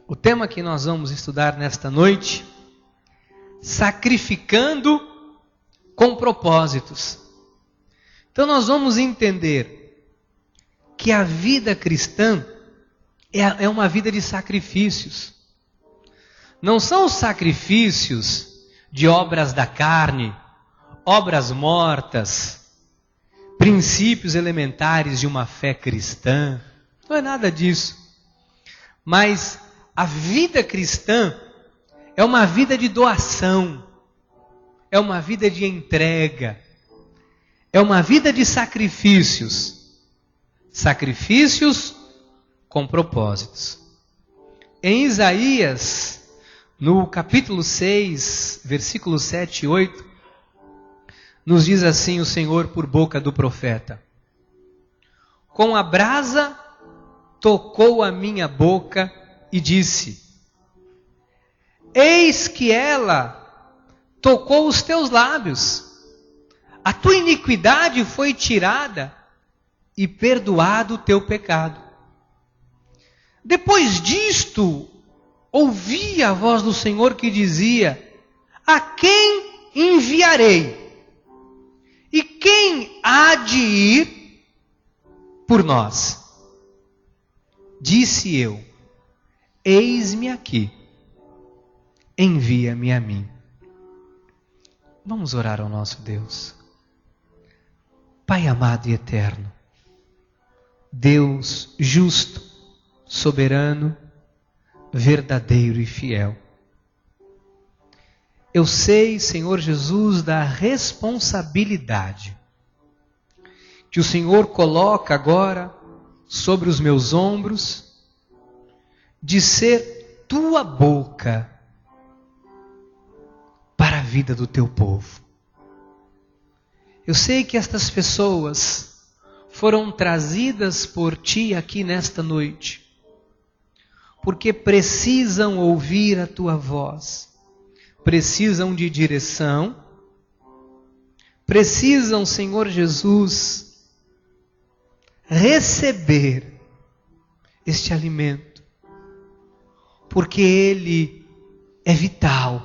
O tema que nós vamos estudar nesta noite, sacrificando com propósitos. Então nós vamos entender que a vida cristã é uma vida de sacrifícios. Não são os sacrifícios de obras da carne, obras mortas, princípios elementares de uma fé cristã. Não é nada disso. Mas a vida cristã é uma vida de doação, é uma vida de entrega, é uma vida de sacrifícios. Sacrifícios com propósitos. Em Isaías, no capítulo 6, versículos 7 e 8, nos diz assim o Senhor por boca do profeta: com a brasa tocou a minha boca e disse: eis que ela tocou os teus lábios, a tua iniquidade foi tirada e perdoado o teu pecado. Depois disto, ouvi a voz do Senhor que dizia: a quem enviarei? E quem há de ir por nós? Disse eu: eis-me aqui, envia-me a mim. Vamos orar ao nosso Deus. Pai amado e eterno, Deus justo, soberano, verdadeiro e fiel. Eu sei, Senhor Jesus, da responsabilidade que o Senhor coloca agora sobre os meus ombros, de ser tua boca para a vida do teu povo. Eu sei que estas pessoas foram trazidas por ti aqui nesta noite, porque precisam ouvir a tua voz, precisam de direção, precisam, Senhor Jesus, receber este alimento, porque ele é vital.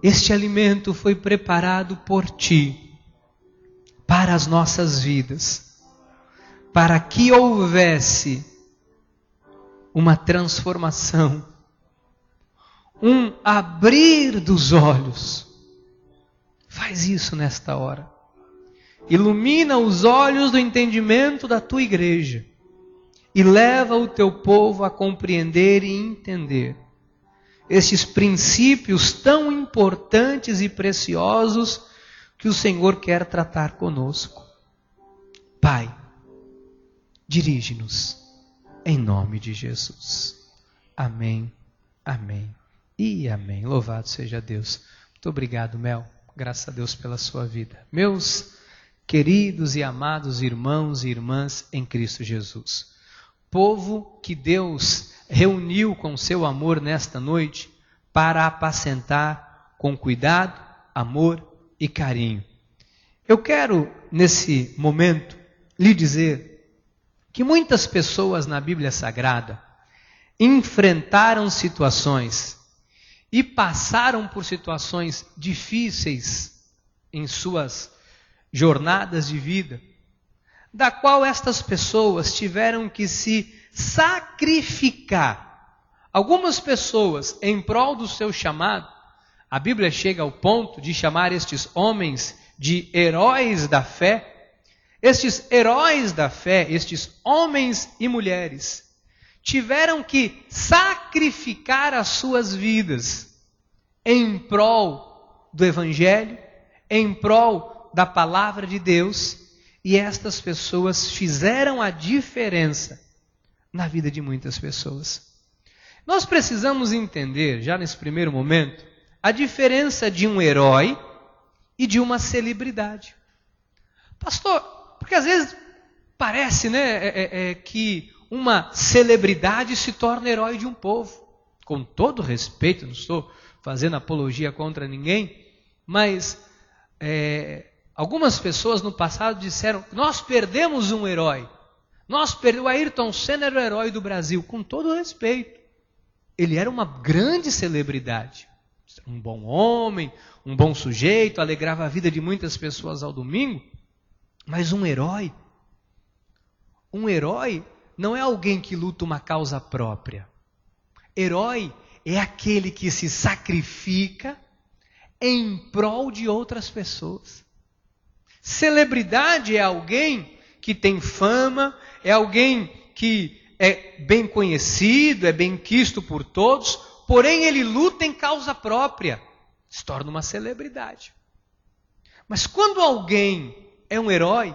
Este alimento foi preparado por ti para as nossas vidas, para que houvesse uma transformação, um abrir dos olhos. Faz isso nesta hora. Ilumina os olhos do entendimento da tua igreja e leva o teu povo a compreender e entender estes princípios tão importantes e preciosos que o Senhor quer tratar conosco. Pai, dirige-nos em nome de Jesus. Amém, amém e amém. Louvado seja Deus. Muito obrigado, Mel. Graças a Deus pela sua vida. Meus queridos e amados irmãos e irmãs em Cristo Jesus, povo que Deus reuniu com seu amor nesta noite para apacentar com cuidado, amor e carinho. Eu quero, nesse momento, lhe dizer que muitas pessoas na Bíblia Sagrada enfrentaram situações e passaram por situações difíceis em suas jornadas de vida, da qual estas pessoas tiveram que se sacrificar. Algumas pessoas, em prol do seu chamado, a Bíblia chega ao ponto de chamar estes homens de heróis da fé. Estes heróis da fé, estes homens e mulheres, tiveram que sacrificar as suas vidas em prol do Evangelho, em prol da palavra de Deus, e estas pessoas fizeram a diferença na vida de muitas pessoas. Nós precisamos entender, já nesse primeiro momento, a diferença de um herói e de uma celebridade. Pastor, porque às vezes parece, que uma celebridade se torna herói de um povo. Com todo respeito, não estou fazendo apologia contra ninguém, mas algumas pessoas no passado disseram: nós perdemos um herói. O Ayrton Senna era o herói do Brasil, com todo respeito. Ele era uma grande celebridade. Um bom homem, um bom sujeito, alegrava a vida de muitas pessoas ao domingo. Mas um herói não é alguém que luta uma causa própria. Herói é aquele que se sacrifica em prol de outras pessoas. Celebridade é alguém que tem fama, é alguém que é bem conhecido, é bem quisto por todos, porém ele luta em causa própria, se torna uma celebridade. Mas quando alguém é um herói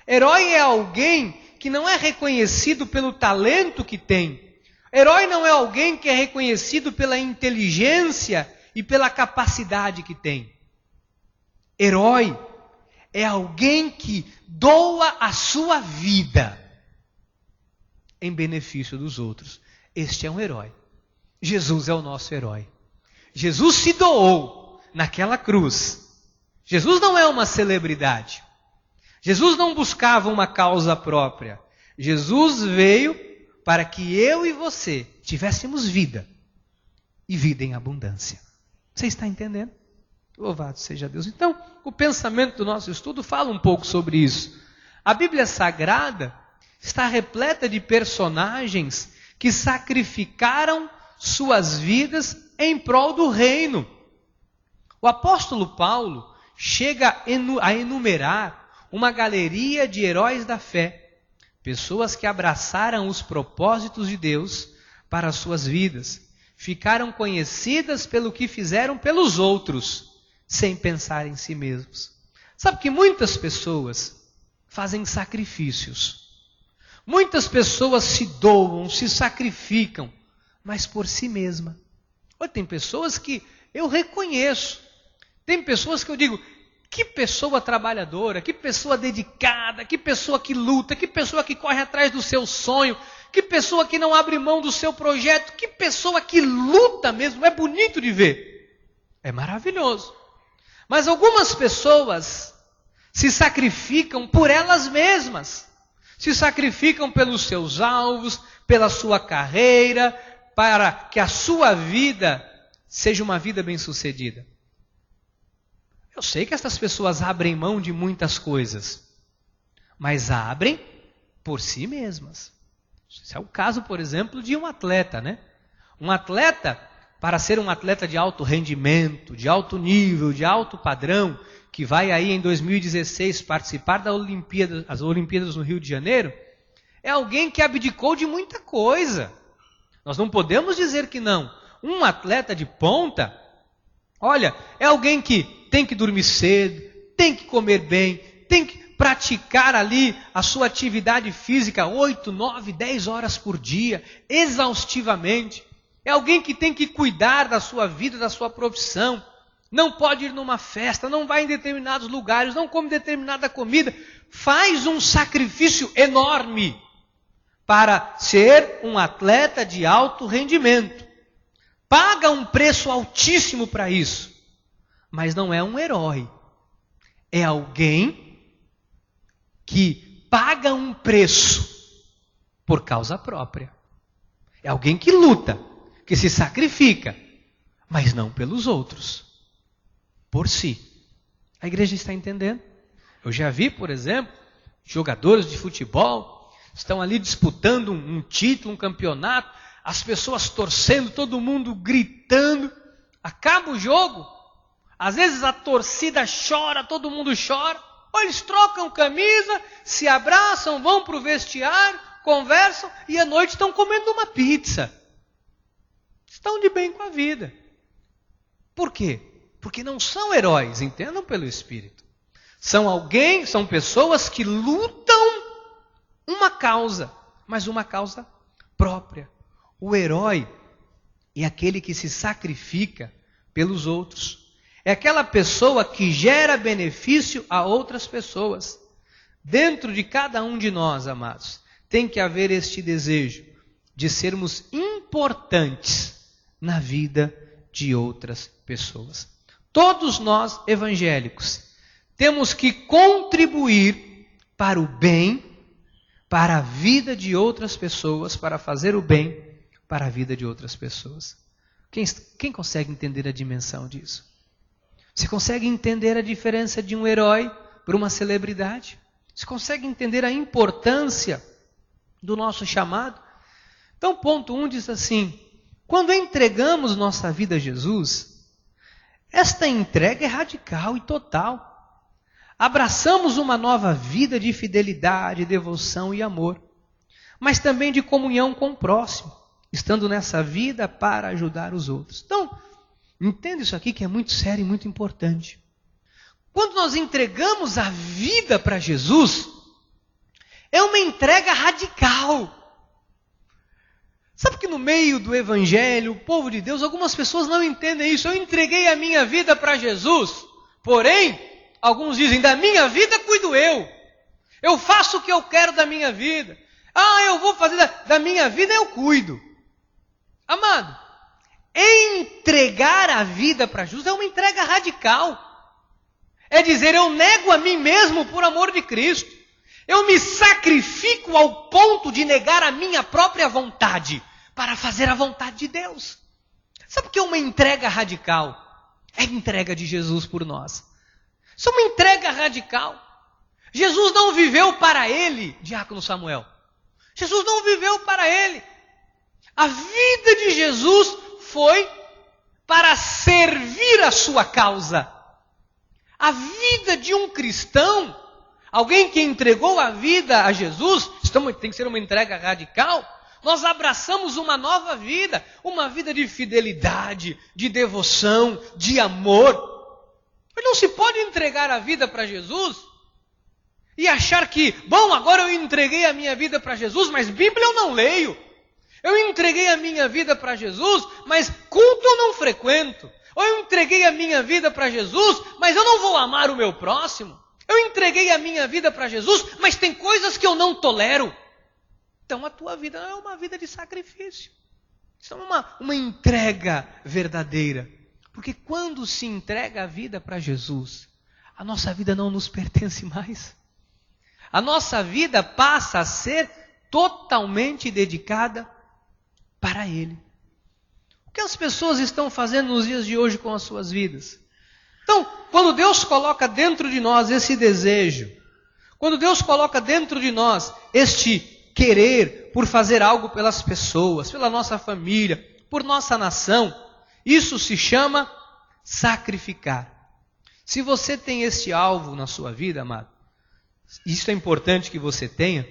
é alguém que não é reconhecido pelo talento que tem. Herói não é alguém que é reconhecido pela inteligência e pela capacidade que tem. Herói é alguém que doa a sua vida em benefício dos outros. Este é um herói. Jesus é o nosso herói. Jesus se doou naquela cruz. Jesus não é uma celebridade. Jesus não buscava uma causa própria. Jesus veio para que eu e você tivéssemos vida. E vida em abundância. Você está entendendo? Louvado seja Deus. Então, o pensamento do nosso estudo fala um pouco sobre isso. A Bíblia Sagrada está repleta de personagens que sacrificaram suas vidas em prol do reino. O apóstolo Paulo chega a enumerar uma galeria de heróis da fé, pessoas que abraçaram os propósitos de Deus para as suas vidas, ficaram conhecidas pelo que fizeram pelos outros, sem pensar em si mesmos. Sabe que muitas pessoas fazem sacrifícios. Muitas pessoas se doam, se sacrificam, mas por si mesma. Ou tem pessoas que eu reconheço. Tem pessoas que eu digo, que pessoa trabalhadora, que pessoa dedicada, que pessoa que luta, que pessoa que corre atrás do seu sonho, que pessoa que não abre mão do seu projeto, que pessoa que luta mesmo. É bonito de ver. É maravilhoso. Mas algumas pessoas se sacrificam por elas mesmas. Se sacrificam pelos seus alvos, pela sua carreira, para que a sua vida seja uma vida bem-sucedida. Eu sei que essas pessoas abrem mão de muitas coisas, mas abrem por si mesmas. Esse é o caso, por exemplo, de um atleta, né? Um atleta, para ser um atleta de alto rendimento, de alto nível, de alto padrão, que vai aí em 2016 participar das Olimpíadas no Rio de Janeiro, é alguém que abdicou de muita coisa. Nós não podemos dizer que não. Um atleta de ponta, olha, é alguém que tem que dormir cedo, tem que comer bem, tem que praticar ali a sua atividade física 8, 9, 10 horas por dia, exaustivamente. É alguém que tem que cuidar da sua vida, da sua profissão. Não pode ir numa festa, não vai em determinados lugares, não come determinada comida. Faz um sacrifício enorme para ser um atleta de alto rendimento. Paga um preço altíssimo para isso. Mas não é um herói. É alguém que paga um preço por causa própria. É alguém que luta, que se sacrifica, mas não pelos outros. Por si. A igreja está entendendo? Eu já vi, por exemplo, jogadores de futebol estão ali disputando um título, um campeonato, as pessoas torcendo, todo mundo gritando. Acaba o jogo, às vezes a torcida chora, todo mundo chora, ou eles trocam camisa, se abraçam, vão para o vestiário, conversam e à noite estão comendo uma pizza. Estão de bem com a vida. Por quê? Porque não são heróis, entendam pelo Espírito. São pessoas que lutam uma causa, mas uma causa própria. O herói é aquele que se sacrifica pelos outros. É aquela pessoa que gera benefício a outras pessoas. Dentro de cada um de nós, amados, tem que haver este desejo de sermos importantes na vida de outras pessoas. Todos nós, evangélicos, temos que contribuir para o bem para a vida de outras pessoas, para fazer o bem para a vida de outras pessoas. Quem consegue entender a dimensão disso? Você consegue entender a diferença de um herói para uma celebridade? Você consegue entender a importância do nosso chamado? Então, ponto 1 diz assim: quando entregamos nossa vida a Jesus, esta entrega é radical e total. Abraçamos uma nova vida de fidelidade, devoção e amor, mas também de comunhão com o próximo, estando nessa vida para ajudar os outros. Então, entenda isso aqui que é muito sério e muito importante. Quando nós entregamos a vida para Jesus, é uma entrega radical. Sabe que no meio do Evangelho, o povo de Deus, algumas pessoas não entendem isso. Eu entreguei a minha vida para Jesus, porém, alguns dizem, da minha vida cuido eu. Eu faço o que eu quero da minha vida. Eu vou fazer da minha vida, eu cuido. Amado, entregar a vida para Jesus é uma entrega radical. É dizer, eu nego a mim mesmo por amor de Cristo. Eu me sacrifico ao ponto de negar a minha própria vontade para fazer a vontade de Deus. Sabe o que é uma entrega radical? É a entrega de Jesus por nós. Isso é uma entrega radical. Jesus não viveu para ele, diácono Samuel. Jesus não viveu para ele. A vida de Jesus foi para servir a sua causa. A vida de um cristão, alguém que entregou a vida a Jesus, tem que ser uma entrega radical. Nós abraçamos uma nova vida, uma vida de fidelidade, de devoção, de amor. Mas não se pode entregar a vida para Jesus e achar que, agora eu entreguei a minha vida para Jesus, mas Bíblia eu não leio. Eu entreguei a minha vida para Jesus, mas culto eu não frequento. Ou eu entreguei a minha vida para Jesus, mas eu não vou amar o meu próximo. Eu entreguei a minha vida para Jesus, mas tem coisas que eu não tolero. Então a tua vida não é uma vida de sacrifício. Isso é uma entrega verdadeira. Porque quando se entrega a vida para Jesus, a nossa vida não nos pertence mais. A nossa vida passa a ser totalmente dedicada para Ele. O que as pessoas estão fazendo nos dias de hoje com as suas vidas? Então, quando Deus coloca dentro de nós esse desejo, quando Deus coloca dentro de nós este querer por fazer algo pelas pessoas, pela nossa família, por nossa nação, isso se chama sacrificar. Se você tem esse alvo na sua vida, amado, isso é importante que você tenha,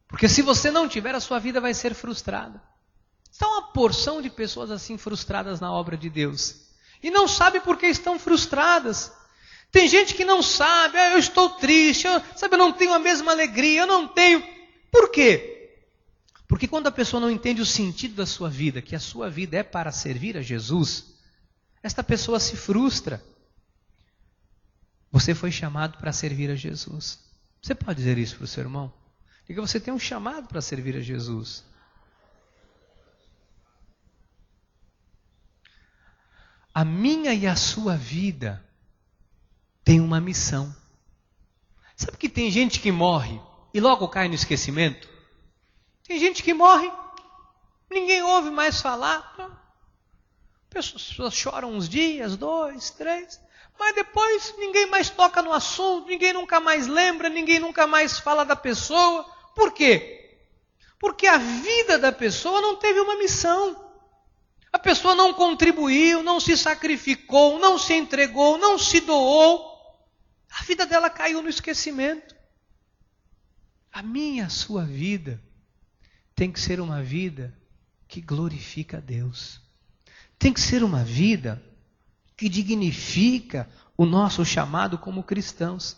porque se você não tiver, a sua vida vai ser frustrada. Está uma porção de pessoas assim frustradas na obra de Deus. E não sabe por que estão frustradas. Tem gente que não sabe, eu estou triste, eu não tenho a mesma alegria, eu não tenho. Por quê? Porque quando a pessoa não entende o sentido da sua vida, que a sua vida é para servir a Jesus, esta pessoa se frustra. Você foi chamado para servir a Jesus. Você pode dizer isso para o seu irmão? Diga, você tem um chamado para servir a Jesus. A minha e a sua vida tem uma missão. Sabe que tem gente que morre e logo cai no esquecimento? Tem gente que morre, ninguém ouve mais falar. Pessoas choram uns dias, 2, 3, mas depois ninguém mais toca no assunto, ninguém nunca mais lembra, ninguém nunca mais fala da pessoa. Por quê? Porque a vida da pessoa não teve uma missão. A pessoa não contribuiu, não se sacrificou, não se entregou, não se doou. A vida dela caiu no esquecimento. A minha e a sua vida tem que ser uma vida que glorifica a Deus. Tem que ser uma vida que dignifica o nosso chamado como cristãos.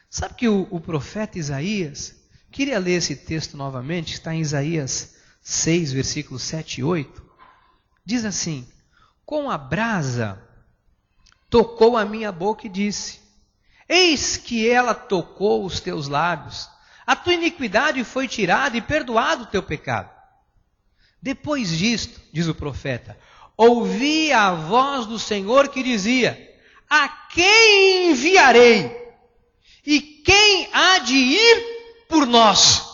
Sabe que o profeta Isaías, queria ler esse texto novamente, está em Isaías 6, versículos 7 e 8. Diz assim: com a brasa tocou a minha boca e disse: eis que ela tocou os teus lábios, a tua iniquidade foi tirada e perdoado o teu pecado. Depois disto, diz o profeta, ouvi a voz do Senhor que dizia: a quem enviarei? E quem há de ir por nós?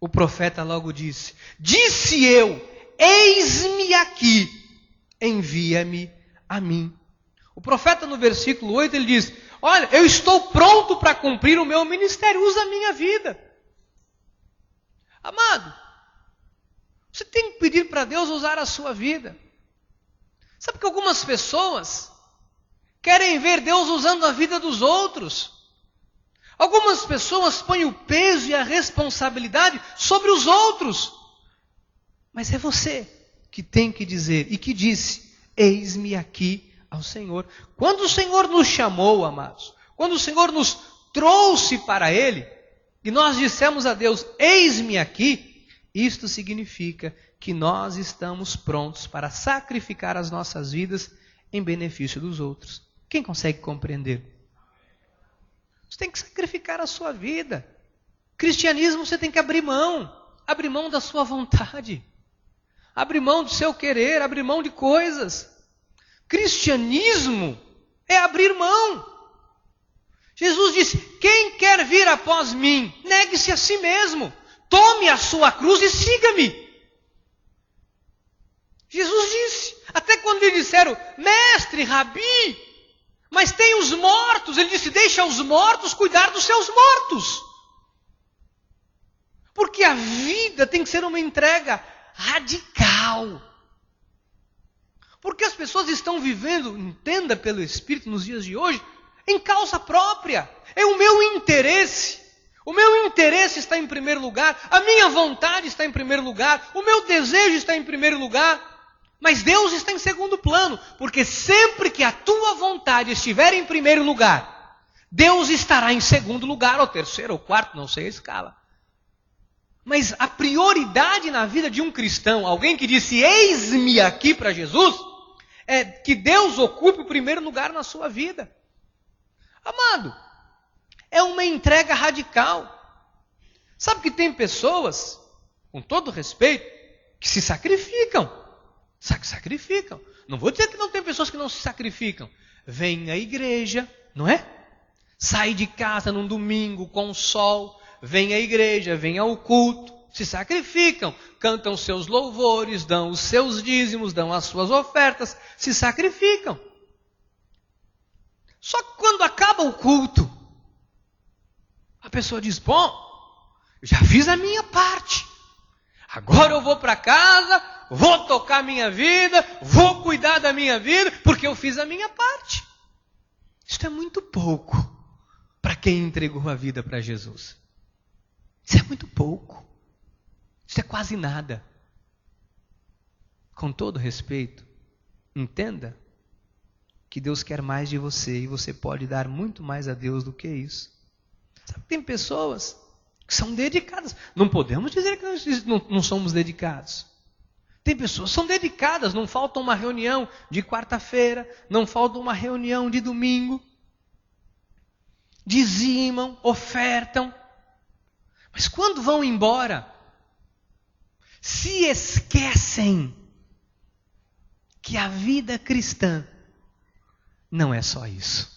o profeta logo disse: disse eu, eis-me aqui, envia-me a mim. O profeta no versículo 8 ele diz: olha, eu estou pronto para cumprir o meu ministério, usa a minha vida. Amado, você tem que pedir para Deus usar a sua vida. Sabe que algumas pessoas querem ver Deus usando a vida dos outros. Algumas pessoas põem o peso e a responsabilidade sobre os outros. Mas é você que tem que dizer, e que disse: eis-me aqui ao Senhor. Quando o Senhor nos chamou, amados, quando o Senhor nos trouxe para Ele, e nós dissemos a Deus: eis-me aqui, isto significa que nós estamos prontos para sacrificar as nossas vidas em benefício dos outros. Quem consegue compreender? Você tem que sacrificar a sua vida. Cristianismo você tem que abrir mão da sua vontade, abrir mão do seu querer, abrir mão de coisas. Cristianismo é abrir mão. Jesus disse: quem quer vir após mim, negue-se a si mesmo, tome a sua cruz e siga-me. Jesus disse, até quando lhe disseram: mestre, rabi, mas tem os mortos, ele disse: deixa os mortos cuidar dos seus mortos. Porque a vida tem que ser uma entrega radical. Porque as pessoas estão vivendo, entenda pelo Espírito nos dias de hoje, em causa própria. É o meu interesse. O meu interesse está em primeiro lugar, a minha vontade está em primeiro lugar, o meu desejo está em primeiro lugar. Mas Deus está em segundo plano, porque sempre que a tua vontade estiver em primeiro lugar, Deus estará em segundo lugar, ou terceiro, ou quarto, não sei a escala. Mas a prioridade na vida de um cristão, alguém que disse: eis-me aqui para Jesus, é que Deus ocupe o primeiro lugar na sua vida. Amado, é uma entrega radical. Sabe que tem pessoas, com todo respeito, que se sacrificam. Sacrificam. Não vou dizer que não tem pessoas que não se sacrificam. Vem à igreja, não é? Sai de casa num domingo com o sol, vem à igreja, vem ao culto, se sacrificam, cantam seus louvores, dão os seus dízimos, dão as suas ofertas, se sacrificam. Só que quando acaba o culto, a pessoa diz: bom, já fiz a minha parte. Agora eu vou para casa, vou tocar minha vida, vou cuidar da minha vida, porque eu fiz a minha parte. Isso é muito pouco para quem entregou a vida para Jesus. Isso é muito pouco. Isso é quase nada. Com todo respeito, entenda que Deus quer mais de você e você pode dar muito mais a Deus do que isso. Sabe, tem pessoas que são dedicadas. Não podemos dizer que não somos dedicados. Tem pessoas que são dedicadas, não falta uma reunião de quarta-feira, não falta uma reunião de domingo. Dizimam, ofertam. Mas quando vão embora, se esquecem que a vida cristã não é só isso.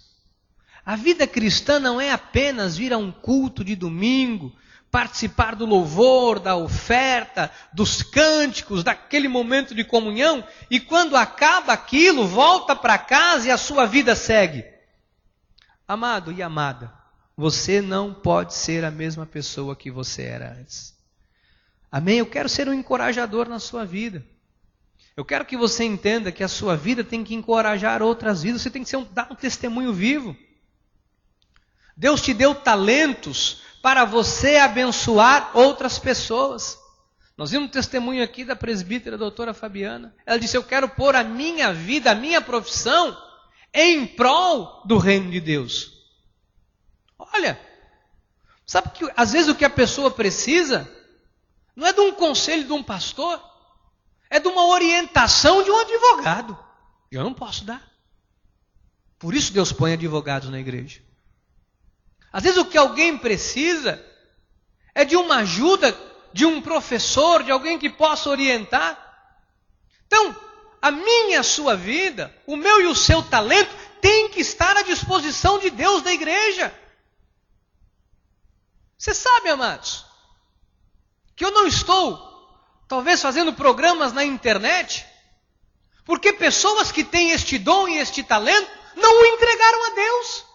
A vida cristã não é apenas vir a um culto de domingo, participar do louvor, da oferta, dos cânticos, daquele momento de comunhão, e quando acaba aquilo, volta para casa e a sua vida segue. Amado e amada, você não pode ser a mesma pessoa que você era antes. Amém? Eu quero ser um encorajador na sua vida. Eu quero que você entenda que a sua vida tem que encorajar outras vidas. Você tem que dar um testemunho vivo. Deus te deu talentos para você abençoar outras pessoas. Nós vimos um testemunho aqui da presbítera doutora Fabiana. Ela disse: eu quero pôr a minha vida, a minha profissão em prol do reino de Deus. Olha, sabe que às vezes o que a pessoa precisa não é de um conselho de um pastor, é de uma orientação de um advogado. Eu não posso dar. Por isso Deus põe advogados na igreja. Às vezes o que alguém precisa é de uma ajuda, de um professor, de alguém que possa orientar. Então, a minha e a sua vida, o meu e o seu talento, tem que estar à disposição de Deus da igreja. Você sabe, amados, que eu não estou, talvez, fazendo programas na internet, porque pessoas que têm este dom e este talento não o entregaram a Deus.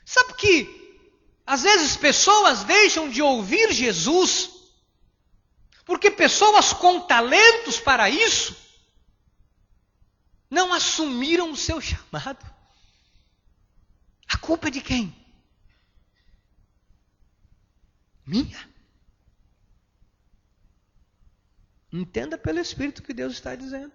Sabe que, às vezes, pessoas deixam de ouvir Jesus, porque pessoas com talentos para isso, não assumiram o seu chamado. A culpa é de quem? Minha. Entenda pelo Espírito que Deus está dizendo.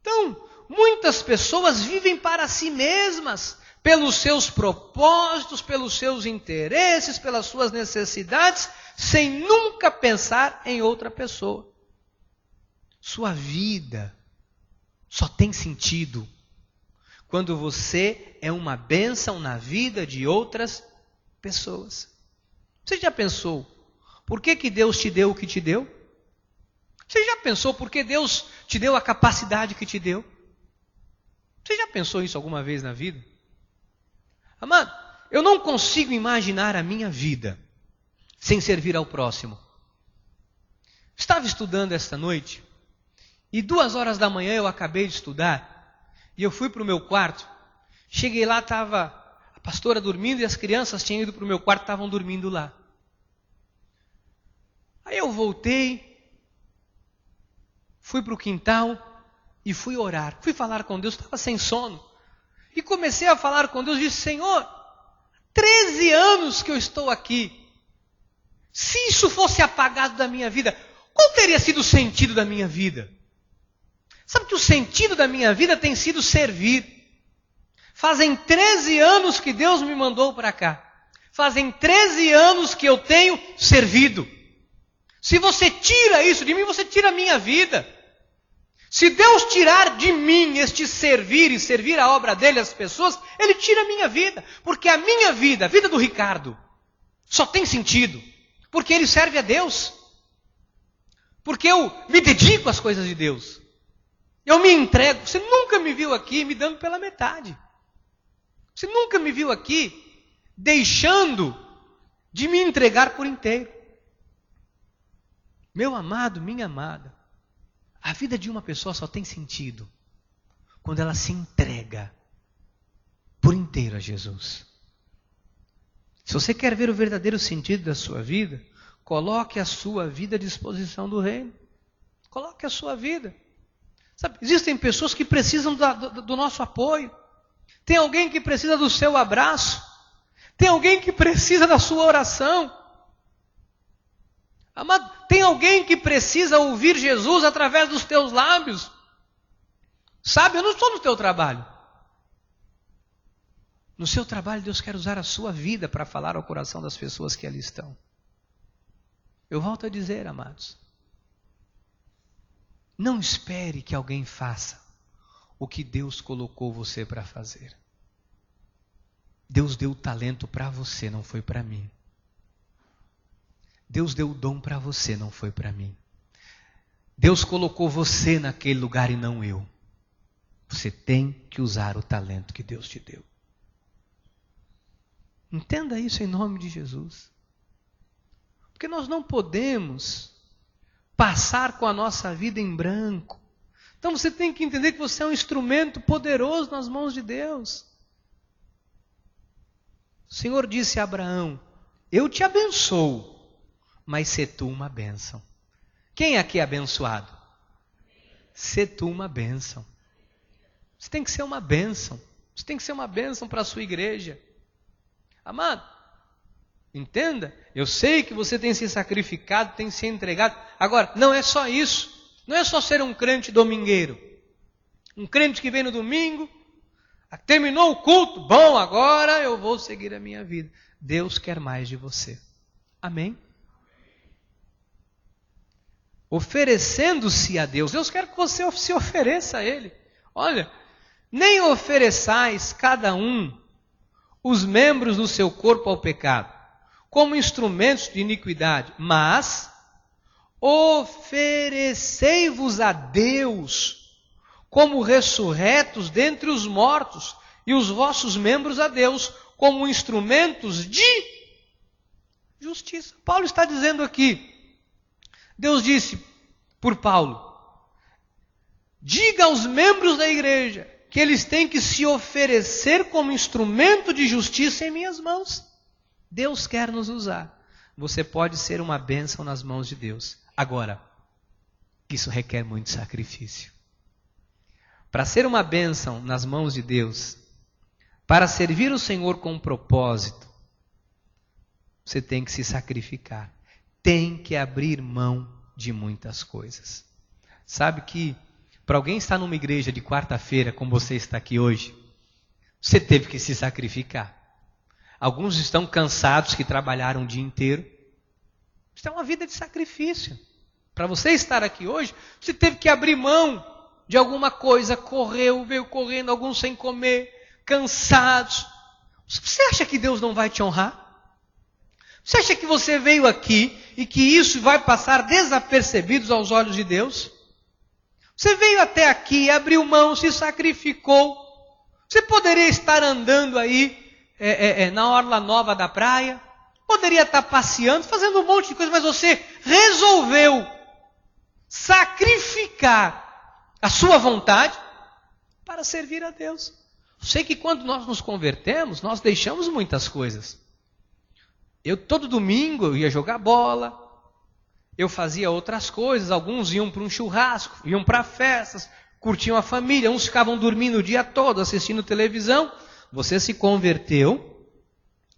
Então, muitas pessoas vivem para si mesmas, pelos seus propósitos, pelos seus interesses, pelas suas necessidades, sem nunca pensar em outra pessoa. Sua vida só tem sentido quando você é uma bênção na vida de outras pessoas. Você já pensou por que Deus te deu o que te deu? Você já pensou por que Deus te deu a capacidade que te deu? Você já pensou isso alguma vez na vida? Amado, eu não consigo imaginar a minha vida sem servir ao próximo. Estava estudando esta noite e 2h da manhã eu acabei de estudar e eu fui para o meu quarto. Cheguei lá, estava a pastora dormindo e as crianças tinham ido para o meu quarto, estavam dormindo lá. Aí eu voltei, fui para o quintal e fui orar. Fui falar com Deus, estava sem sono. E comecei a falar com Deus, disse: Senhor, 13 anos que eu estou aqui. Se isso fosse apagado da minha vida, qual teria sido o sentido da minha vida? Sabe que o sentido da minha vida tem sido servir. Fazem 13 anos que Deus me mandou para cá. Fazem 13 anos que eu tenho servido. Se você tira isso de mim, você tira a minha vida. Se Deus tirar de mim este servir e servir a obra dele às pessoas, Ele tira a minha vida. Porque a minha vida, a vida do Ricardo, só tem sentido porque ele serve a Deus. Porque eu me dedico às coisas de Deus. Eu me entrego. Você nunca me viu aqui me dando pela metade. Você nunca me viu aqui deixando de me entregar por inteiro. Meu amado, minha amada, a vida de uma pessoa só tem sentido quando ela se entrega por inteiro a Jesus. Se você quer ver o verdadeiro sentido da sua vida, coloque a sua vida à disposição do reino. Coloque a sua vida. Sabe, existem pessoas que precisam do nosso apoio. Tem alguém que precisa do seu abraço. Tem alguém que precisa da sua oração. Amado, tem alguém que precisa ouvir Jesus através dos teus lábios. Sabe, eu não estou no teu trabalho. No seu trabalho, Deus quer usar a sua vida para falar ao coração das pessoas que ali estão. Eu volto a dizer, amados, não espere que alguém faça o que Deus colocou você para fazer. Deus deu o talento para você, não foi para mim. Deus deu o dom para você, não foi para mim. Deus colocou você naquele lugar e não eu. Você tem que usar o talento que Deus te deu. Entenda isso em nome de Jesus. Porque nós não podemos passar com a nossa vida em branco. Então você tem que entender que você é um instrumento poderoso nas mãos de Deus. O Senhor disse a Abraão: eu te abençoo, mas sê tu uma bênção. Quem aqui é abençoado? Sê tu uma bênção. Você tem que ser uma bênção. Você tem que ser uma bênção para a sua igreja. Amado, entenda, eu sei que você tem se sacrificado, tem se entregado. Agora, não é só isso. Não é só ser um crente domingueiro. Um crente que vem no domingo, terminou o culto, bom, agora eu vou seguir a minha vida. Deus quer mais de você. Amém? Oferecendo-se a Deus. Deus quer que você se ofereça a Ele. Olha, nem ofereçais cada um os membros do seu corpo ao pecado, como instrumentos de iniquidade, mas oferecei-vos a Deus como ressurretos dentre os mortos, e os vossos membros a Deus como instrumentos de Justiça. Paulo está dizendo aqui, Deus disse por Paulo, diga aos membros da igreja que eles têm que se oferecer como instrumento de justiça em minhas mãos. Deus quer nos usar. Você pode ser uma bênção nas mãos de Deus. Agora, isso requer muito sacrifício. Para ser uma bênção nas mãos de Deus, para servir o Senhor com um propósito, você tem que se sacrificar. Tem que abrir mão de muitas coisas. Sabe que para alguém estar numa igreja de quarta-feira, como você está aqui hoje, você teve que se sacrificar. Alguns estão cansados que trabalharam o dia inteiro. Isso é uma vida de sacrifício. Para você estar aqui hoje, você teve que abrir mão de alguma coisa, veio correndo, alguns sem comer, cansados. Você acha que Deus não vai te honrar? Você acha que você veio aqui e que isso vai passar desapercebido aos olhos de Deus? Você veio até aqui, abriu mão, se sacrificou. Você poderia estar andando aí na orla nova da praia, poderia estar passeando, fazendo um monte de coisa, mas você resolveu sacrificar a sua vontade para servir a Deus. Eu sei que quando nós nos convertemos, nós deixamos muitas coisas. Eu todo domingo eu ia jogar bola, eu fazia outras coisas, alguns iam para um churrasco, iam para festas, curtiam a família, uns ficavam dormindo o dia todo, assistindo televisão. Você se converteu,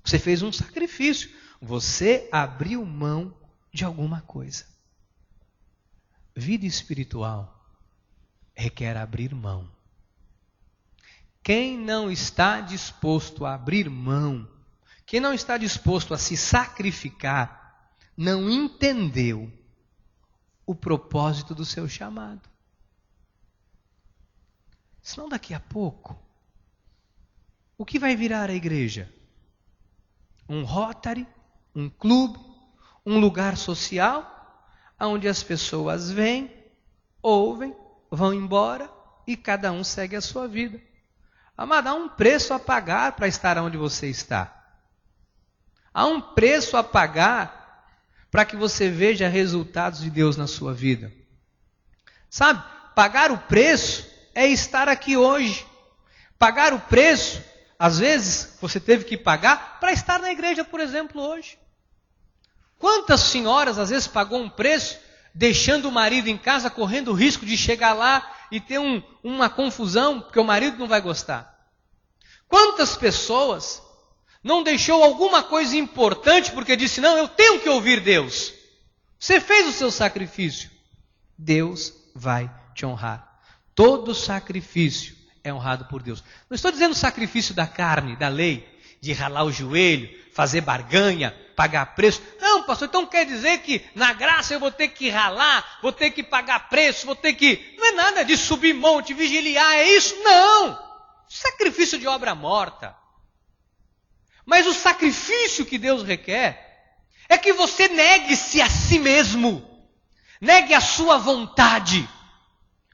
você fez um sacrifício, você abriu mão de alguma coisa. Vida espiritual requer abrir mão. Quem não está disposto a abrir mão, quem não está disposto a se sacrificar, não entendeu o propósito do seu chamado. Senão daqui a pouco, o que vai virar a igreja? Um Rotary, um clube, um lugar social, onde as pessoas vêm, ouvem, vão embora e cada um segue a sua vida. Amado, há um preço a pagar para estar onde você está. Há um preço a pagar para que você veja resultados de Deus na sua vida. Sabe, pagar o preço é estar aqui hoje. Pagar o preço, às vezes, você teve que pagar para estar na igreja, por exemplo, hoje. Quantas senhoras, às vezes, pagou um preço, deixando o marido em casa, correndo o risco de chegar lá e ter uma confusão, porque o marido não vai gostar. Quantas pessoas não deixou alguma coisa importante porque disse, não, eu tenho que ouvir Deus. Você fez o seu sacrifício. Deus vai te honrar. Todo sacrifício é honrado por Deus. Não estou dizendo sacrifício da carne, da lei, de ralar o joelho, fazer barganha, pagar preço. Não, pastor, então quer dizer que na graça eu vou ter que ralar, vou ter que pagar preço, vou ter que... Não é nada de subir monte, vigiliar, é isso? Não! Sacrifício de obra morta. Mas o sacrifício que Deus requer é que você negue-se a si mesmo, negue a sua vontade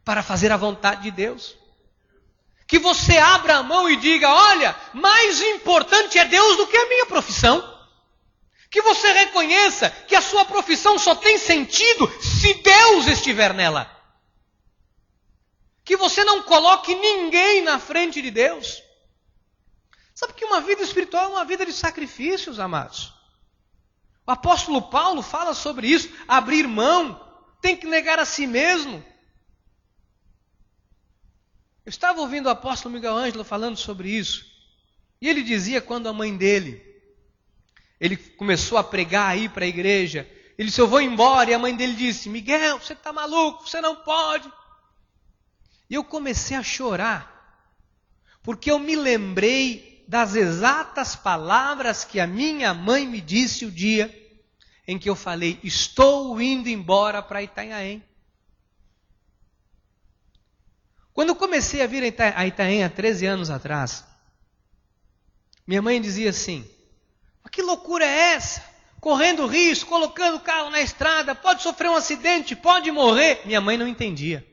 para fazer a vontade de Deus. Que você abra a mão e diga, olha, mais importante é Deus do que a minha profissão. Que você reconheça que a sua profissão só tem sentido se Deus estiver nela. Que você não coloque ninguém na frente de Deus. Sabe que uma vida espiritual é uma vida de sacrifícios, amados. O apóstolo Paulo fala sobre isso, abrir mão, tem que negar a si mesmo. Eu estava ouvindo o apóstolo Miguel Ângelo falando sobre isso. E ele dizia quando a mãe dele, ele começou a pregar aí para a igreja, ele disse, eu vou embora, e a mãe dele disse, Miguel, você está maluco, você não pode. E eu comecei a chorar, porque eu me lembrei das exatas palavras que a minha mãe me disse o dia em que eu falei, estou indo embora para Itanhaém. Quando eu comecei a vir a Itanhaém há 13 anos atrás, minha mãe dizia assim, que loucura é essa? Correndo risco, colocando o carro na estrada, pode sofrer um acidente, pode morrer. Minha mãe não entendia.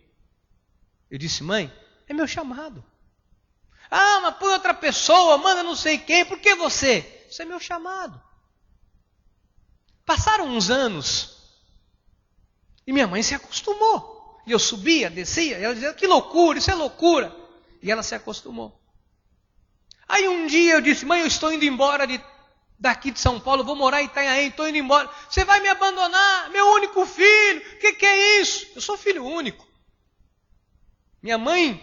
Eu disse, mãe, é meu chamado. Ah, mas põe outra pessoa, manda não sei quem, por que você? Isso é meu chamado. Passaram uns anos e minha mãe se acostumou. E eu subia, descia, e ela dizia, que loucura, isso é loucura. E ela se acostumou. Aí um dia eu disse, mãe, eu estou indo embora daqui de São Paulo, vou morar em Itanhaém, estou indo embora. Você vai me abandonar, meu único filho, o que é isso? Eu sou filho único. Minha mãe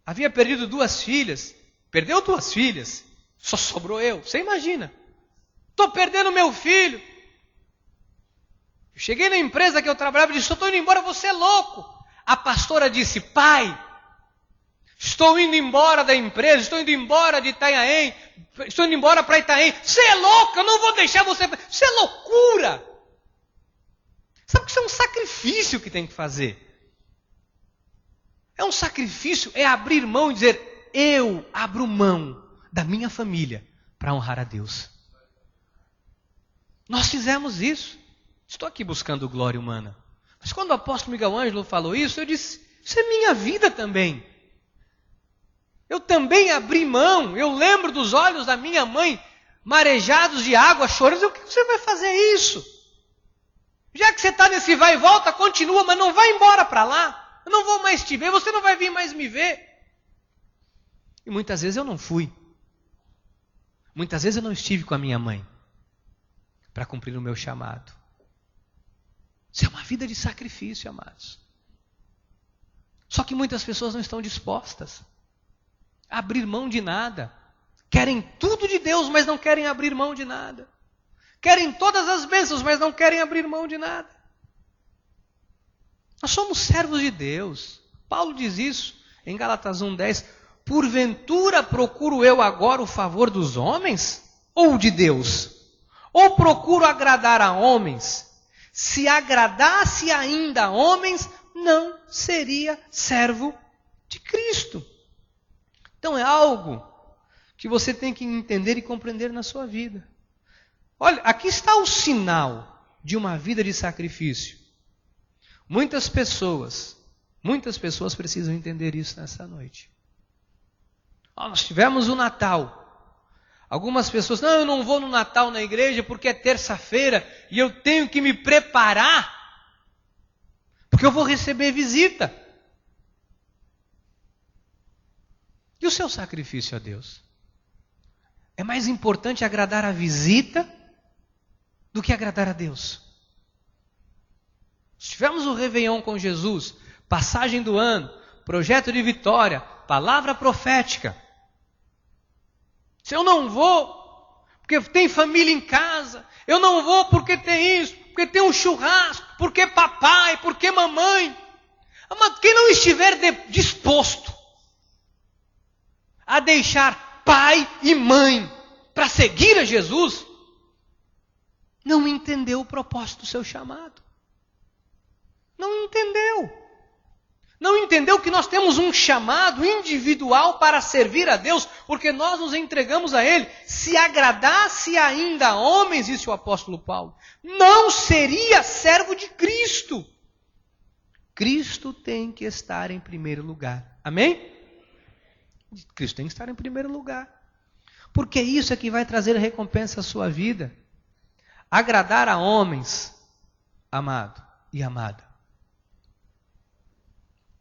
havia perdido 2 filhas, perdeu 2 filhas, só sobrou eu, você imagina. Estou perdendo meu filho. Eu cheguei na empresa que eu trabalhava e disse, estou indo embora, você é louco. A pastora disse, pai, estou indo embora da empresa, estou indo embora de Itanhaém, estou indo embora para Itanhaém. Você é louca, eu não vou deixar você. Isso é loucura. Sabe que isso é um sacrifício que tem que fazer. É um sacrifício, é abrir mão e dizer, eu abro mão da minha família para honrar a Deus. Nós fizemos isso. Estou aqui buscando glória humana. Mas quando o apóstolo Miguel Ângelo falou isso, eu disse, isso é minha vida também. Eu também abri mão, eu lembro dos olhos da minha mãe, marejados de água, chorando. O que você vai fazer isso? Já que você está nesse vai e volta, continua, mas não vai embora para lá. Eu não vou mais te ver, você não vai vir mais me ver. E muitas vezes eu não fui. Muitas vezes eu não estive com a minha mãe para cumprir o meu chamado. Isso é uma vida de sacrifício, amados. Só que muitas pessoas não estão dispostas a abrir mão de nada. Querem tudo de Deus, mas não querem abrir mão de nada. Querem todas as bênçãos, mas não querem abrir mão de nada. Nós somos servos de Deus. Paulo diz isso em Gálatas 1:10. Porventura procuro eu agora o favor dos homens ou de Deus? Ou procuro agradar a homens? Se agradasse ainda a homens, não seria servo de Cristo. Então é algo que você tem que entender e compreender na sua vida. Olha, aqui está o sinal de uma vida de sacrifício. Muitas pessoas precisam entender isso nessa noite. Nós tivemos o Natal. Algumas pessoas, não, eu não vou no Natal na igreja porque é terça-feira e eu tenho que me preparar porque eu vou receber visita. E o seu sacrifício a Deus? É mais importante agradar a visita do que agradar a Deus. Se tivermos o Réveillon com Jesus, passagem do ano, projeto de vitória, palavra profética. Se eu não vou, porque tem família em casa, eu não vou porque tem isso, porque tem um churrasco, porque papai, porque mamãe. Mas quem não estiver disposto a deixar pai e mãe para seguir a Jesus, não entendeu o propósito do seu chamado. Não entendeu. Não entendeu que nós temos um chamado individual para servir a Deus, porque nós nos entregamos a Ele. Se agradasse ainda a homens, disse o apóstolo Paulo, não seria servo de Cristo. Cristo tem que estar em primeiro lugar. Amém? Cristo tem que estar em primeiro lugar. Porque isso é que vai trazer recompensa à sua vida. Agradar a homens, amado e amada,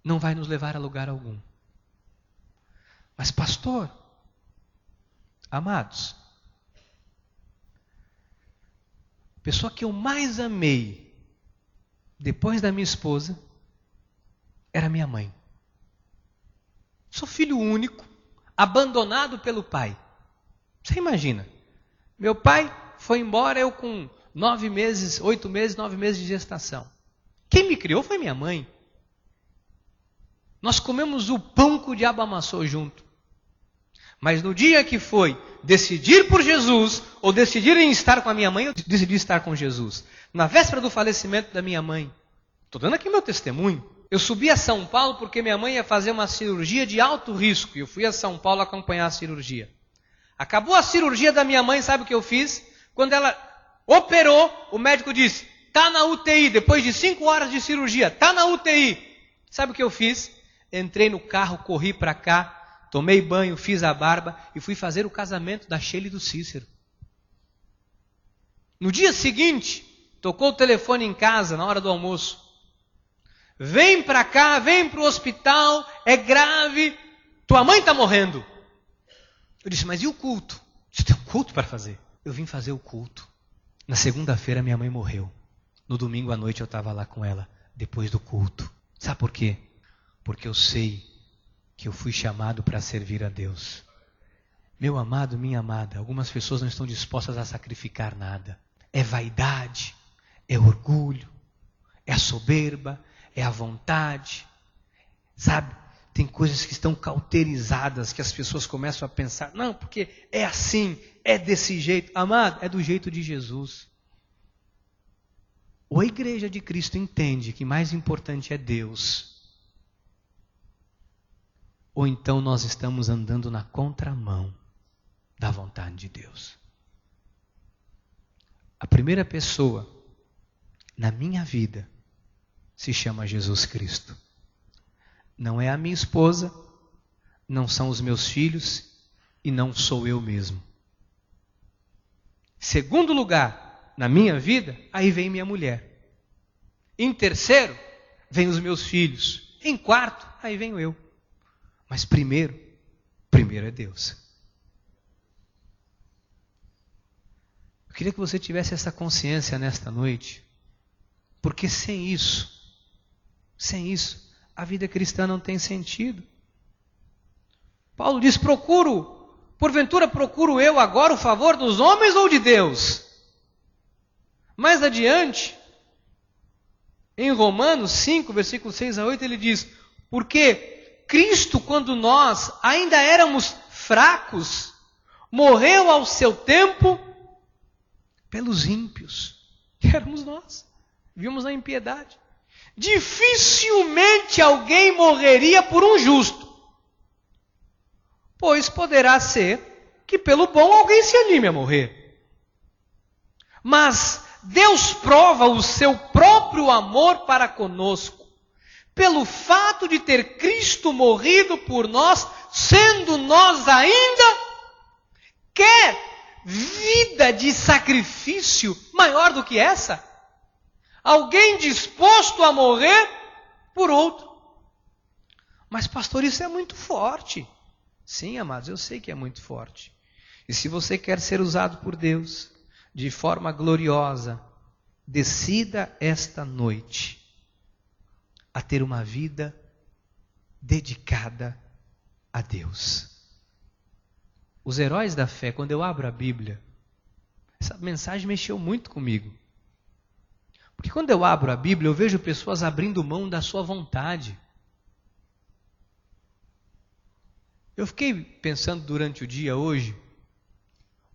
não vai nos levar a lugar algum. Mas pastor, amados, a pessoa que eu mais amei, depois da minha esposa, era minha mãe. Sou filho único, abandonado pelo pai. Você imagina, meu pai foi embora, eu com 9 meses, 8 meses, 9 meses de gestação. Quem me criou foi minha mãe. Nós comemos o pão que o diabo amassou junto. Mas no dia que foi decidir por Jesus, ou decidir em estar com a minha mãe, eu decidi estar com Jesus. Na véspera do falecimento da minha mãe, estou dando aqui meu testemunho, eu subi a São Paulo porque minha mãe ia fazer uma cirurgia de alto risco, e eu fui a São Paulo acompanhar a cirurgia. Acabou a cirurgia da minha mãe, sabe o que eu fiz? Quando ela operou, o médico disse, está na UTI, depois de 5 horas de cirurgia, está na UTI. Sabe o que eu fiz? Entrei no carro, corri para cá, tomei banho, fiz a barba e fui fazer o casamento da Sheila e do Cícero. No dia seguinte, tocou o telefone em casa, na hora do almoço. Vem para cá, vem para o hospital, é grave, tua mãe está morrendo. Eu disse, mas e o culto? Você tem um culto para fazer? Eu vim fazer o culto. Na segunda-feira minha mãe morreu. No domingo à noite eu estava lá com ela, depois do culto. Sabe por quê? Porque eu sei que eu fui chamado para servir a Deus. Meu amado, minha amada, algumas pessoas não estão dispostas a sacrificar nada. É vaidade, é orgulho, é a soberba, é a vontade. Sabe? Tem coisas que estão cauterizadas, que as pessoas começam a pensar, não, porque é assim, é desse jeito. Amado, é do jeito de Jesus. Ou a igreja de Cristo entende que mais importante é Deus, ou então nós estamos andando na contramão da vontade de Deus. A primeira pessoa na minha vida se chama Jesus Cristo. Não é a minha esposa, não são os meus filhos e não sou eu mesmo. Segundo lugar, na minha vida, aí vem minha mulher. Em terceiro, vem os meus filhos. Em quarto, aí venho eu. Mas primeiro é Deus. Eu queria que você tivesse essa consciência nesta noite, porque sem isso, a vida cristã não tem sentido. Paulo diz, porventura procuro eu agora o favor dos homens ou de Deus? Mais adiante, em Romanos 5, versículos 6 a 8, ele diz, porque Cristo, quando nós ainda éramos fracos, morreu ao seu tempo pelos ímpios, que éramos nós, vimos a impiedade. Dificilmente alguém morreria por um justo, pois poderá ser que pelo bom alguém se anime a morrer. Mas Deus prova o seu próprio amor para conosco, pelo fato de ter Cristo morrido por nós, sendo nós ainda, quer vida de sacrifício maior do que essa? Alguém disposto a morrer por outro. Mas pastor, isso é muito forte. Sim, amados, eu sei que é muito forte. E se você quer ser usado por Deus de forma gloriosa, decida esta noite a ter uma vida dedicada a Deus. Os heróis da fé, quando eu abro a Bíblia, essa mensagem mexeu muito comigo. Porque quando eu abro a Bíblia, eu vejo pessoas abrindo mão da sua vontade. Eu fiquei pensando durante o dia hoje,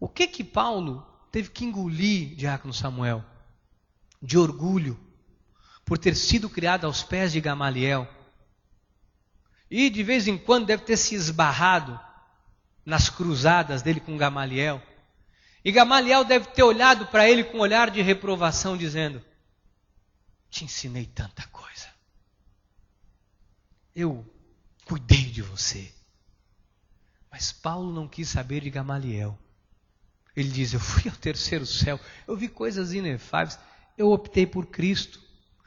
o que Paulo teve que engolir, diácono Samuel, de orgulho, por ter sido criado aos pés de Gamaliel. E de vez em quando deve ter se esbarrado nas cruzadas dele com Gamaliel. E Gamaliel deve ter olhado para ele com um olhar de reprovação, dizendo, te ensinei tanta coisa. Eu cuidei de você. Mas Paulo não quis saber de Gamaliel. Ele diz, eu fui ao terceiro céu, eu vi coisas inefáveis, eu optei por Cristo.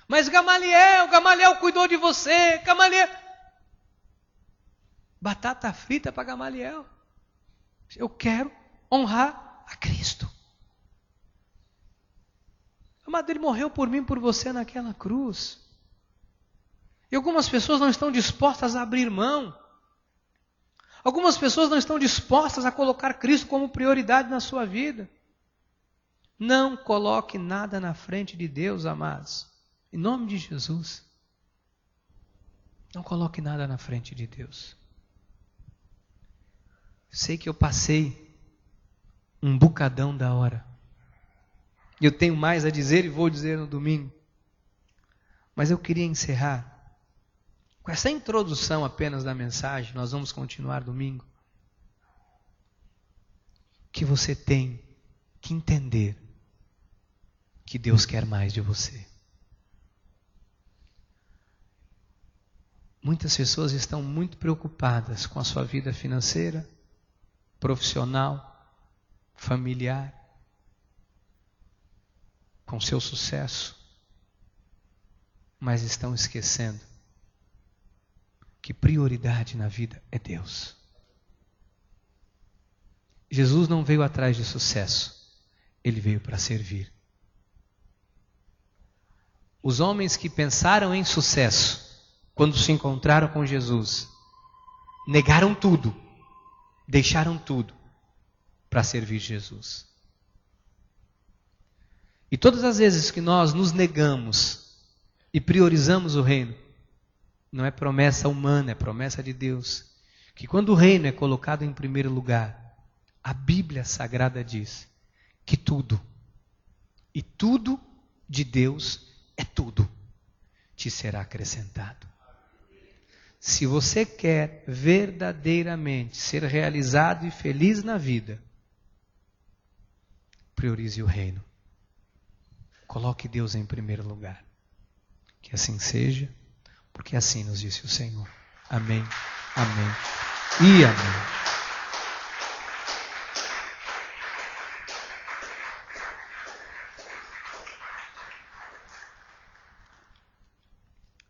Mas Gamaliel cuidou de você, Gamaliel. Batata frita para Gamaliel. Eu quero honrar a Cristo. Amado, ele morreu por mim, por você naquela cruz. E algumas pessoas não estão dispostas a abrir mão. Algumas pessoas não estão dispostas a colocar Cristo como prioridade na sua vida. Não coloque nada na frente de Deus, amados. Em nome de Jesus. Não coloque nada na frente de Deus. Sei que eu passei um bocadão da hora. Eu tenho mais a dizer e vou dizer no domingo. Mas eu queria encerrar com essa introdução apenas da mensagem. Nós vamos continuar domingo. Que você tem que entender que Deus quer mais de você. Muitas pessoas estão muito preocupadas com a sua vida financeira, profissional, familiar. com seu sucesso, mas estão esquecendo que prioridade na vida é Deus. Jesus não veio atrás de sucesso, ele veio para servir. Os homens que pensaram em sucesso, quando se encontraram com Jesus, negaram tudo, deixaram tudo para servir Jesus. E todas as vezes que nós nos negamos e priorizamos o reino, não é promessa humana, é promessa de Deus, que quando o reino é colocado em primeiro lugar, a Bíblia Sagrada diz que tudo, e tudo de Deus é tudo, te será acrescentado. Se você quer verdadeiramente ser realizado e feliz na vida, priorize o reino. Coloque Deus em primeiro lugar. Que assim seja, porque assim nos disse o Senhor. Amém, amém e amém.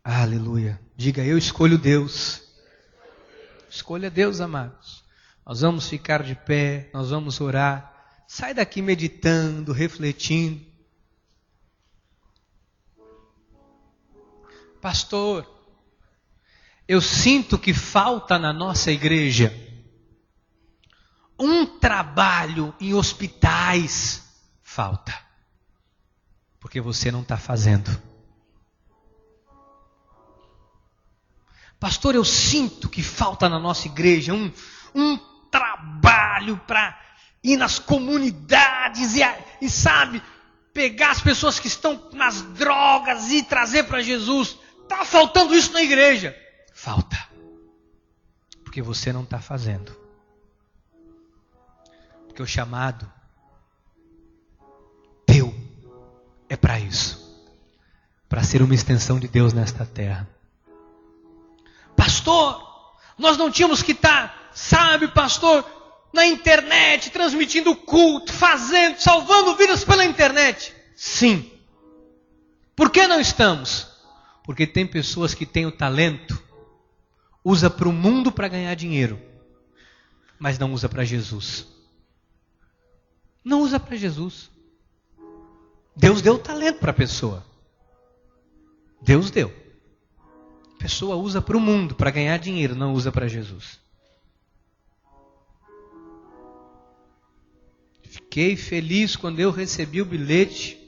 Aleluia. Diga, eu escolho Deus. Escolha Deus, amados. Nós vamos ficar de pé, nós vamos orar. Sai daqui meditando, refletindo. Pastor, eu sinto que falta na nossa igreja um trabalho em hospitais. Falta. Porque você não está fazendo. Pastor, eu sinto que falta na nossa igreja um trabalho para ir nas comunidades e sabe, pegar as pessoas que estão nas drogas e trazer para Jesus. Está faltando isso na igreja. Falta. Porque você não está fazendo. Porque o chamado teu é para isso. Para ser uma extensão de Deus nesta terra. Pastor, nós não tínhamos que estar, sabe, pastor, na internet, transmitindo culto, fazendo, salvando vidas pela internet. Sim. Por que não estamos? Porque tem pessoas que têm o talento, usa para o mundo para ganhar dinheiro, mas não usa para Jesus. Não usa para Jesus. Deus deu o talento para a pessoa. Deus deu. A pessoa usa para o mundo, para ganhar dinheiro, não usa para Jesus. Fiquei feliz quando eu recebi o bilhete.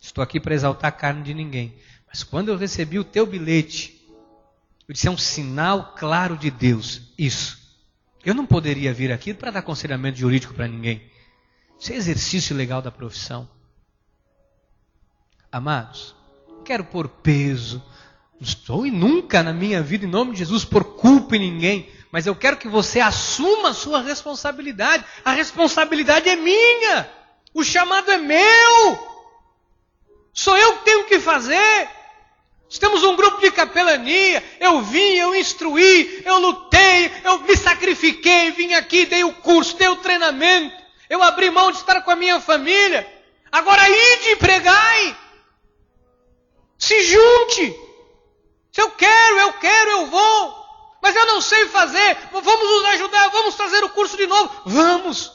Estou aqui para exaltar a carne de ninguém. Mas quando eu recebi o teu bilhete, eu disse, é um sinal claro de Deus. Isso. Eu não poderia vir aqui para dar aconselhamento jurídico para ninguém. Isso é exercício legal da profissão. Amados, não quero pôr peso. Não estou e nunca na minha vida, em nome de Jesus, por culpa em ninguém. Mas eu quero que você assuma a sua responsabilidade. A responsabilidade é minha. O chamado é meu. Sou eu que tenho que fazer. Nós temos um grupo de capelania. Eu vim, eu instruí, eu lutei, eu me sacrifiquei, vim aqui, dei o curso, dei o treinamento. Eu abri mão de estar com a minha família. Agora ide e pregai. Se junte. Se eu quero, eu vou. Mas eu não sei fazer. Vamos nos ajudar, vamos fazer o curso de novo. Vamos.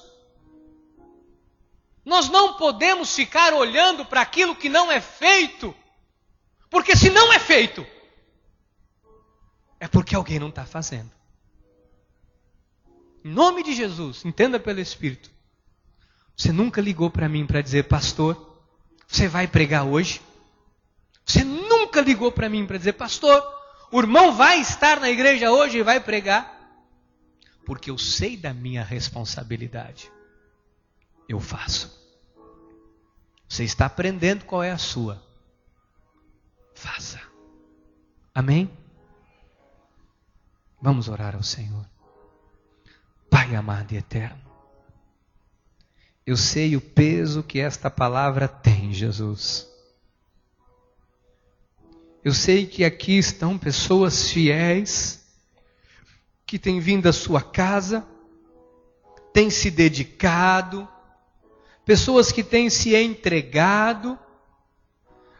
Nós não podemos ficar olhando para aquilo que não é feito. Porque se não é feito, é porque alguém não está fazendo. Em nome de Jesus, entenda pelo Espírito. Você nunca ligou para mim para dizer, pastor, você vai pregar hoje? Você nunca ligou para mim para dizer, pastor, o irmão vai estar na igreja hoje e vai pregar? Porque eu sei da minha responsabilidade. Eu faço. Você está aprendendo qual é a sua. Faça. Amém? Vamos orar ao Senhor. Pai amado e eterno, eu sei o peso que esta palavra tem, Jesus. Eu sei que aqui estão pessoas fiéis, que têm vindo à sua casa, têm se dedicado, pessoas que têm se entregado,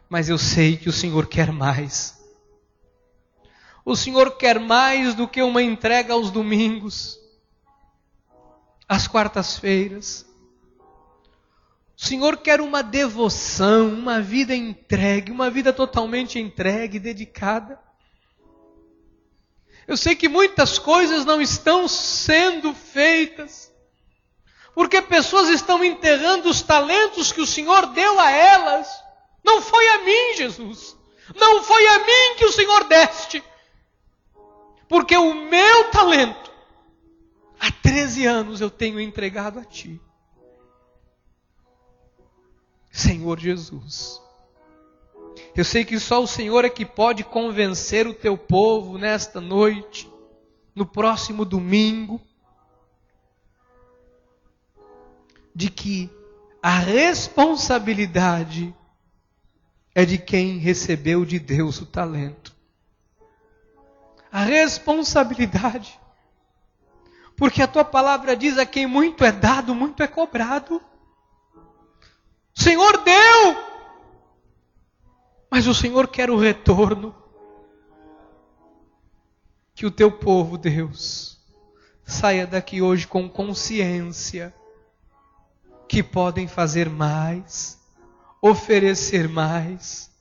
mas eu sei que o Senhor quer mais. O Senhor quer mais do que uma entrega aos domingos, às quartas-feiras. O Senhor quer uma devoção, uma vida entregue, uma vida totalmente entregue, dedicada. Eu sei que muitas coisas não estão sendo feitas, porque pessoas estão enterrando os talentos que o Senhor deu a elas. Não foi a mim, Jesus. Não foi a mim que o Senhor deste. Porque o meu talento, há 13 anos eu tenho entregado a Ti. Senhor Jesus, eu sei que só o Senhor é que pode convencer o Teu povo nesta noite, no próximo domingo, de que a responsabilidade é de quem recebeu de Deus o talento. A responsabilidade. Porque a Tua palavra diz: a quem muito é dado, muito é cobrado. O Senhor deu, mas o Senhor quer o retorno. Que o Teu povo, Deus, saia daqui hoje com consciência que podem fazer mais, oferecer mais,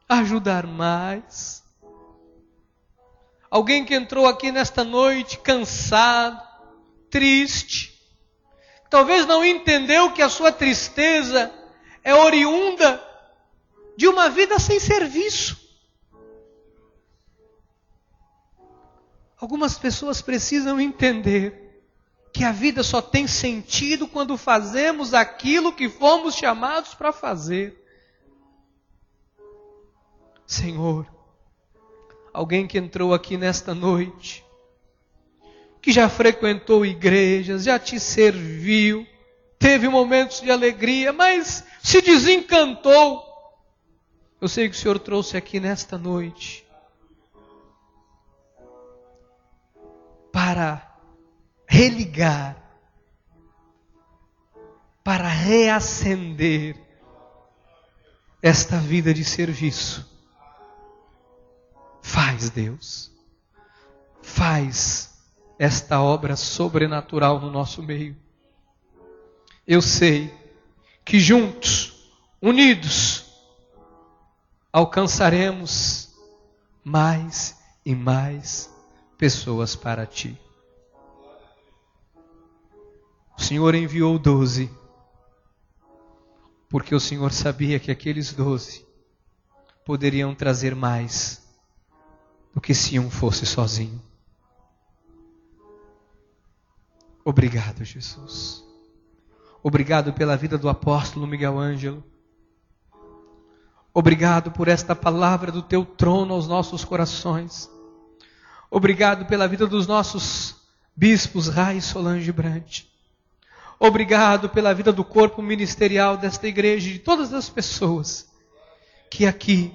ajudar mais. Alguém que entrou aqui nesta noite cansado, triste, talvez não entendeu que a sua tristeza é oriunda de uma vida sem serviço. Algumas pessoas precisam entender que a vida só tem sentido quando fazemos aquilo que fomos chamados para fazer. Senhor, alguém que entrou aqui nesta noite, que já frequentou igrejas, já Te serviu, teve momentos de alegria, mas se desencantou. Eu sei que o Senhor trouxe aqui nesta noite para religar, para reacender esta vida de serviço. Faz, Deus, faz esta obra sobrenatural no nosso meio. Eu sei que juntos, unidos, alcançaremos mais e mais pessoas para Ti. O Senhor enviou 12, porque o Senhor sabia que aqueles 12 poderiam trazer mais do que se um fosse sozinho. Obrigado, Jesus. Obrigado pela vida do apóstolo Miguel Ângelo. Obrigado por esta palavra do Teu trono aos nossos corações. Obrigado pela vida dos nossos bispos Rai e Solange Brant. Obrigado pela vida do corpo ministerial desta igreja e de todas as pessoas que aqui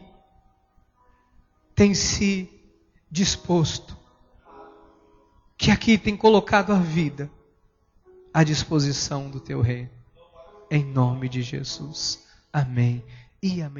têm se disposto, que aqui têm colocado a vida à disposição do Teu reino. Em nome de Jesus. Amém e amém.